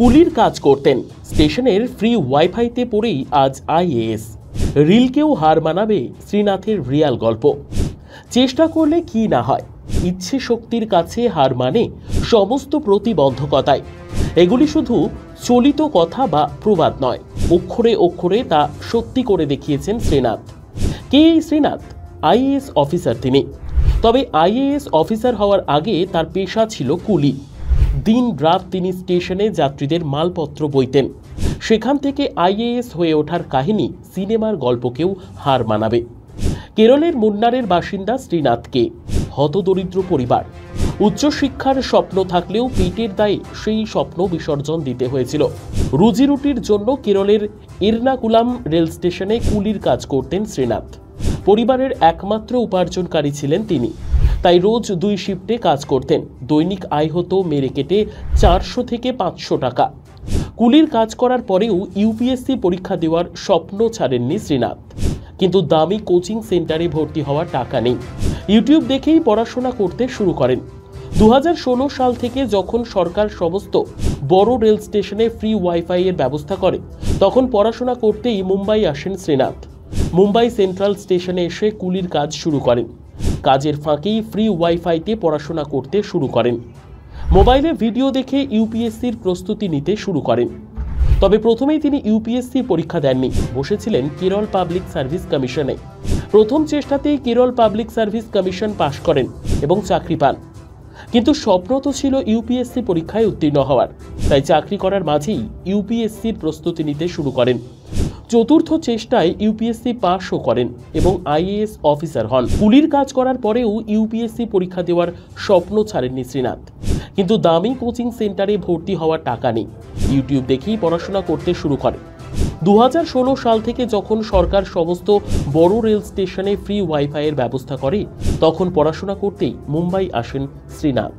কুলির কাজ করতেন, স্টেশনের ফ্রি ওয়াইফাইতে পড়েই আজ আইএএস। রিলকেও হার মানাবে শ্রীনাথের রিয়াল গল্প। চেষ্টা করলে কি না হয়, ইচ্ছে শক্তির কাছে হার মানে সমস্ত প্রতিবন্ধকতায়। এগুলি শুধু চলিত কথা বা প্রবাদ নয়, অক্ষরে অক্ষরে তা সত্যি করে দেখিয়েছেন শ্রীনাথ। কে এই শ্রীনাথ? আইএএস অফিসার তিনি। তবে আইএএস অফিসার হওয়ার আগে তার পেশা ছিল কুলি। দিন রাত তিনি স্টেশনে যাত্রীদের মালপত্র বইতেন। সেখান থেকে আইএএস হয়ে ওঠার কাহিনী সিনেমার গল্পকেও হার মানাবে। কেরলের মুন্নারের বাসিন্দা শ্রীনাথকে হতদরিদ্র পরিবার, উচ্চশিক্ষার স্বপ্ন থাকলেও পেটের দায়ে সেই স্বপ্ন বিসর্জন দিতে হয়েছিল। রুজিরুটির জন্য কেরলের এর্নাকুলাম রেল স্টেশনে কুলির কাজ করতেন শ্রীনাথ। পরিবারের একমাত্র উপার্জনকারী ছিলেন তিনি, তাই রোজ 2 শিফটে কাজ করতেন। দৈনিক আয় হতো মেরে কেটে 400 থেকে 500 টাকা। কুলির কাজ করার পরেও ইউপিএসসি পরীক্ষা দেওয়ার স্বপ্ন ছাড়েননি শ্রীনাথ। কিন্তু দামি কোচিং সেন্টারে ভর্তি হওয়ার টাকা নেই। ইউটিউব দেখেই পড়াশোনা করতে শুরু করেন। 2016 সাল থেকে যখন সরকার সমস্ত বড় রেল স্টেশনে ফ্রি ওয়াইফাই এর ব্যবস্থা করে, তখন পড়াশোনা করতেই মুম্বাই আসেন শ্রীনাথ। মুম্বাই সেন্ট্রাল স্টেশনে এসে কুলির কাজ শুরু করেন। কাজের ফাঁকেই ফ্রি ওয়াইফাইতে পড়াশোনা করতে শুরু করেন। মোবাইলে ভিডিও দেখে ইউপিএসসির প্রস্তুতি নিতে শুরু করেন। তবে প্রথমেই তিনি ইউপিএসসি পরীক্ষা দেননি, বসেছিলেন কেরল পাবলিক সার্ভিস কমিশনে। প্রথম চেষ্টাতেই কেরল পাবলিক সার্ভিস কমিশন পাশ করেন এবং চাকরি পান। কিন্তু স্বপ্ন তো ছিল ইউপিএসসি পরীক্ষায় উত্তীর্ণ হওয়ার, তাই চাকরি করার মাঝেই ইউপিএসসির প্রস্তুতি নিতে শুরু করেন। চতুর্থ চেষ্টায় ইউপিএসসি পাশও করেন এবং আইএএস অফিসার হন। কুলির কাজ করার পরেও ইউপিএসসি পরীক্ষা দেওয়ার স্বপ্ন ছাড়েননি শ্রীনাথ। কিন্তু দামি কোচিং সেন্টারে ভর্তি হওয়ার টাকা নেই। ইউটিউব দেখেই পড়াশোনা করতে শুরু করেন। 2016 সাল থেকে যখন সরকার সমস্ত বড় রেল স্টেশনে ফ্রি ওয়াইফাইয়ের ব্যবস্থা করে, তখন পড়াশোনা করতেই মুম্বাই আসেন শ্রীনাথ।